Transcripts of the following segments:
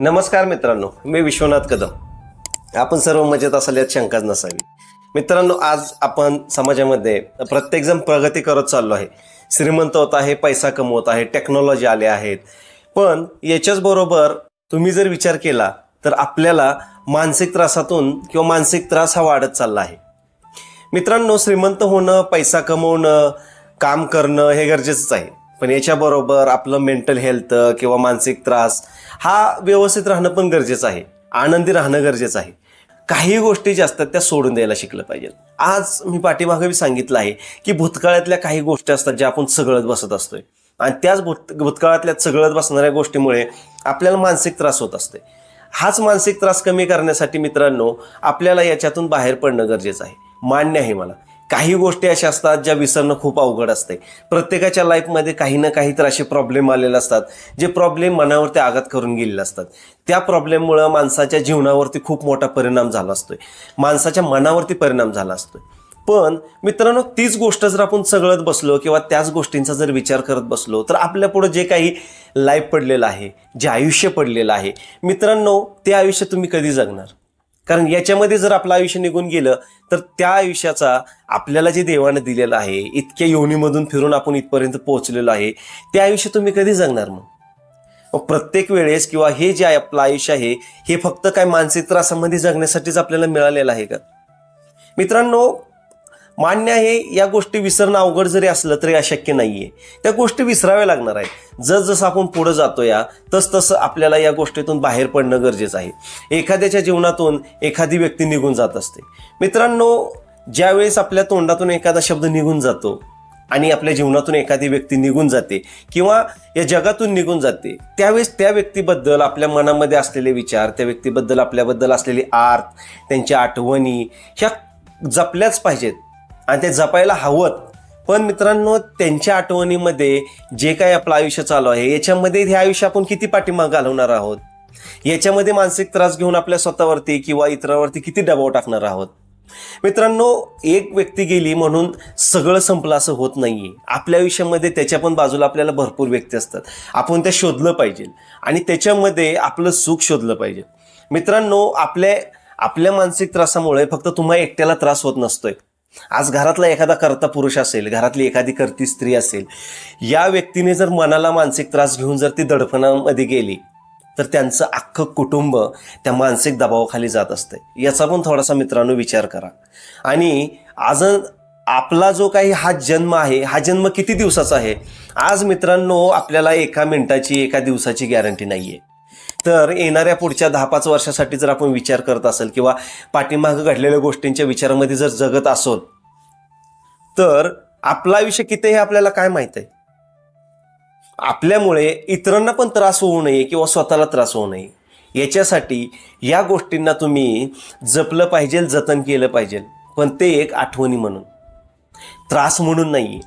नमस्कार मित्रांनो, मी विश्वनाथ कदम. आपण सर्व मजेत असाल यात शंकाच नसावी. मित्रांनो, आज आपण समाजामध्ये प्रत्येकजण प्रगती करत चाललो आहे, श्रीमंत होत आहे, पैसा कमवत आहे, टेक्नॉलॉजी आले आहेत. पण याच्याच बरोबर तुम्ही जर विचार केला तर आपल्याला मानसिक त्रासातून किंवा मानसिक त्रास हा वाढत चालला आहे. मित्रांनो, श्रीमंत होणं, पैसा कमवणं, काम करणं हे गरजेचंच आहे, पण याच्याबरोबर आपलं मेंटल हेल्थ किंवा मानसिक त्रास हा व्यवस्थित राहणं पण गरजेचं आहे, आनंदी राहणं गरजेचं आहे. काही गोष्टी ज्या असतात त्या सोडून द्यायला शिकलं पाहिजे. आज मी पाठीमागे सांगितलं आहे की भूतकाळातल्या काही गोष्टी असतात ज्या आपण सगळत बसत असतोय, आणि त्याच भूतकाळातल्या सगळत बसणाऱ्या गोष्टीमुळे आपल्याला मानसिक त्रास होत असते. हाच मानसिक त्रास कमी करण्यासाठी मित्रांनो आपल्याला याच्यातून बाहेर पडणं गरजेचं आहे. मान्य आहे मला, काही गोष्टी अशा असतात ज्या विसरणं खूप अवघड असते. प्रत्येकाच्या लाईफमध्ये काही ना काही तर असे प्रॉब्लेम आलेले असतात जे प्रॉब्लेम मनावरती आघात करून गेलेले असतात. त्या प्रॉब्लेममुळं माणसाच्या जीवनावरती खूप मोठा परिणाम झाला असतोय, माणसाच्या मनावरती परिणाम झाला असतोय. पण मित्रांनो, तीच गोष्ट जर आपण सगळत बसलो किंवा त्याच गोष्टींचा जर विचार करत बसलो तर आपल्या पुढे जे काही लाईफ पडलेलं आहे, जे आयुष्य पडलेलं आहे मित्रांनो, ते आयुष्य तुम्ही कधी जगणार? कारण याच्यामध्ये जर आपलं आयुष्य निघून गेलं तर त्या आयुष्याचा आपल्याला जे देवानं दिलेलं आहे, इतक्या योनीमधून फिरून आपण इथपर्यंत पोहोचलेलो आहे, ते आयुष्य तुम्ही कधी जगणार? मग प्रत्येक वेळेस किंवा हे जे आपलं आयुष्य आहे हे फक्त काय मानसिक त्रासामध्ये जगण्यासाठीच आपल्याला मिळालेलं आहे का? मित्रांनो, मान्य आहे, या गोष्टी विसरणं अवघड जरी असलं तरी अशक्य नाहीये. त्या गोष्टी विसराव्या लागणार आहेत. जसं आपण पुढे जातो तसं आपल्याला या गोष्टीतून बाहेर पडणं गरजेचं आहे. एखाद्याच्या जीवनातून एखादी व्यक्ती निघून जात असते. मित्रांनो, ज्यावेळेस आपल्या तोंडातून एखादा शब्द निघून जातो आणि आपल्या जीवनातून एखादी व्यक्ती निघून जाते किंवा या जगातून निघून जाते, त्यावेळेस त्या व्यक्तीबद्दल आपल्या मनामध्ये असलेले विचार, त्या व्यक्तीबद्दल आपल्याबद्दल असलेली आर्त, त्यांच्या आठवणी ह्या जपल्याच पाहिजेत आणि ते जपायला हवं. पण मित्रांनो, त्यांच्या आठवणीमध्ये जे काही आपलं आयुष्य चालू आहे याच्यामध्ये हे आयुष्य आपण किती पाठीमागे घालवणार आहोत, याच्यामध्ये मानसिक त्रास घेऊन आपल्या स्वतःवरती किंवा इतरांवरती किती दबाव टाकणार आहोत. मित्रांनो, एक व्यक्ती गेली म्हणून सगळं संपलं असं होत नाहीये. आपल्या आयुष्यामध्ये त्याच्या पण बाजूला आपल्याला भरपूर व्यक्ती असतात, आपण त्या शोधलं पाहिजे आणि त्याच्यामध्ये आपलं सुख शोधलं पाहिजे. मित्रांनो, आपल्या मानसिक त्रासामुळे फक्त तुम्हाला एकट्याला त्रास होत नसतोय. आज घरातला एखादा कर्ता पुरुष असेल, घरातली एखादी कर्ती स्त्री असेल, या व्यक्तीने जर मनाला मानसिक त्रास घेऊन जर ती दडपणामध्ये गेली तर त्यांचं अख्खं कुटुंब त्या मानसिक दबावाखाली जात असते. याचा पण थोडासा मित्रांनो विचार करा. आणि आज आपला जो काही हा जन्म आहे, हा जन्म किती दिवसाचा आहे? आज मित्रांनो आपल्याला एका मिनिटाची, एका दिवसाची गॅरंटी नाहीये. तर येणाऱ्या पुढच्या 10-5 वर्षासाठी जर आपण विचार करत असेल किंवा पाठीमागं घडलेल्या गोष्टींच्या विचारामध्ये जर जगत असोल तर आपलं आयुष्य किती हे आपल्याला काय माहित आहे? आपल्यामुळे इतरांना पण त्रास होऊ नये किंवा स्वतःला त्रास होऊ नये याच्यासाठी या गोष्टींना तुम्ही जपलं पाहिजे, जतन केलं पाहिजे. पण ते एक आठवणी म्हणून, त्रास म्हणून नाही.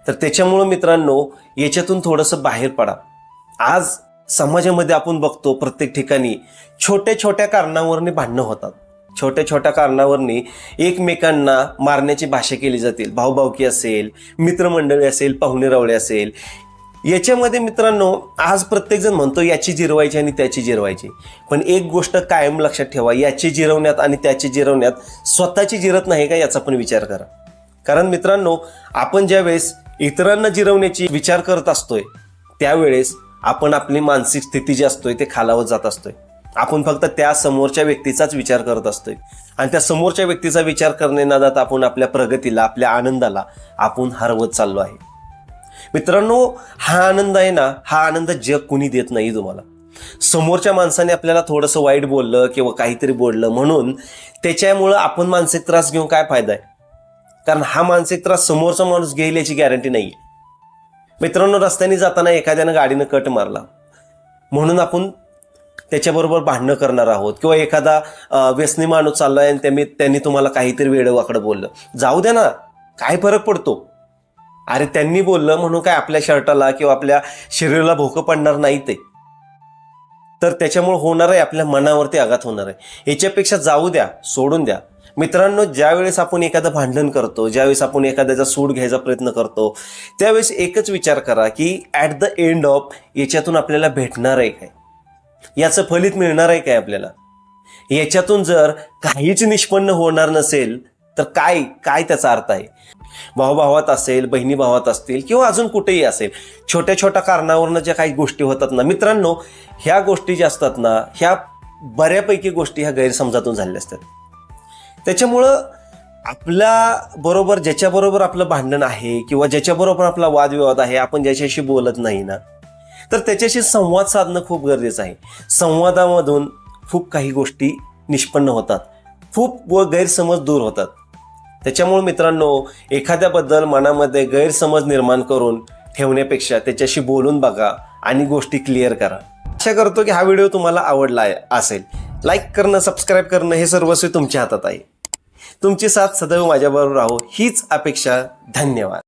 तर त्याच्यामुळं मित्रांनो याच्यातून थोडंसं बाहेर पडा. आज समाजामध्ये आपण बघतो प्रत्येक ठिकाणी छोट्या छोट्या कारणावरनी भांडणं होतात. छोट्या छोट्या कारणावरनी एकमेकांना मारण्याची भाषा केली जाते. भाऊभावकी असेल, मित्रमंडळी असेल, पाहुणेरावळे असेल, याच्यामध्ये मित्रांनो आज प्रत्येकजण म्हणतो याची जिरवायची आणि त्याची जिरवायची. पण एक गोष्ट कायम लक्षात ठेवा, याची जिरवण्यात आणि त्याची जिरवण्यात स्वतःची जिरत नाही का याचा पण विचार करा. कारण मित्रांनो, आपण ज्यावेळेस इतरांना जिरवण्याची विचार करत असतोय त्यावेळेस आपण आपली मानसिक स्थिती जी असतोय ते खालावत जात असतोय. आपण फक्त त्या समोरच्या व्यक्तीचाच विचार करत असतोय आणि त्या समोरच्या व्यक्तीचा विचार करणे न जाता आपण आपल्या प्रगतीला, आपल्या आनंदाला आपण हरवत चाललो आहे. मित्रांनो, हा आनंद आहे ना, हा आनंद जग कुणी देत नाही तुम्हाला. समोरच्या माणसाने आपल्याला थोडंसं वाईट बोललं किंवा काहीतरी बोललं म्हणून त्याच्यामुळं आपण मानसिक त्रास घेऊन काय फायदा आहे? कारण हा मानसिक त्रास समोरचा माणूस घेईल याची गॅरंटी नाही. मित्रांनो, रस्त्याने जाताना एखाद्यानं गाडीनं कट मारला म्हणून आपण त्याच्याबरोबर भांडणं करणार आहोत किंवा एखादा व्यसनी माणूस चाललाय आणि त्यांनी तुम्हाला काहीतरी वेडं-वाकडं बोललं, जाऊ द्या ना, काय फरक पडतो? अरे त्यांनी बोललं म्हणून काय आपल्या शर्टाला किंवा आपल्या शरीराला भोकं पडणार नाही ते. तर त्याच्यामुळे होणार आहे आपल्या मनावरती आघात होणार आहे. याच्यापेक्षा जाऊ द्या, सोडून द्या. मित्रांनो, ज्यावेळेस आपण एखादं भांडण करतो, ज्यावेळेस आपण एखाद्याचा सूड घ्यायचा प्रयत्न करतो त्यावेळेस एकच विचार करा की ॲट द एंड ऑफ याच्यातून आपल्याला भेटणार आहे काय? याचं फलित मिळणार आहे काय आपल्याला? याच्यातून जर काहीच निष्पन्न होणार नसेल तर काय काय त्याचा अर्थ आहे? भावाभावात असेल, बहिणी भावात असतील किंवा अजून कुठेही असेल, छोट्या छोट्या कारणावरनं ज्या काही गोष्टी होतात ना मित्रांनो, ह्या गोष्टी ज्या असतात ना, ह्या बऱ्यापैकी गोष्टी ह्या गैरसमजातून झालेल्या असतात. त्याच्यामुळं आपल्या बरोबर ज्याच्याबरोबर आपलं भांडण आहे किंवा ज्याच्याबरोबर आपला वादविवाद आहे, आपण ज्याच्याशी बोलत नाही ना, तर त्याच्याशी संवाद साधणं खूप गरजेचं आहे. संवादामधून खूप काही गोष्टी निष्पन्न होतात, खूप गैरसमज दूर होतात. त्याच्यामुळे मित्रांनो, एखाद्याबद्दल मनामध्ये गैरसमज निर्माण करून ठेवण्यापेक्षा त्याच्याशी बोलून बघा आणि गोष्टी क्लिअर करा. आशा करतो की हा व्हिडिओ तुम्हाला आवडला असेल. लाईक करणं, सबस्क्राईब करणं हे सर्वस्वी तुमच्या हातात आहे. तुमची साथ सदैव माझ्याबरोबर राहो हीच अपेक्षा. धन्यवाद.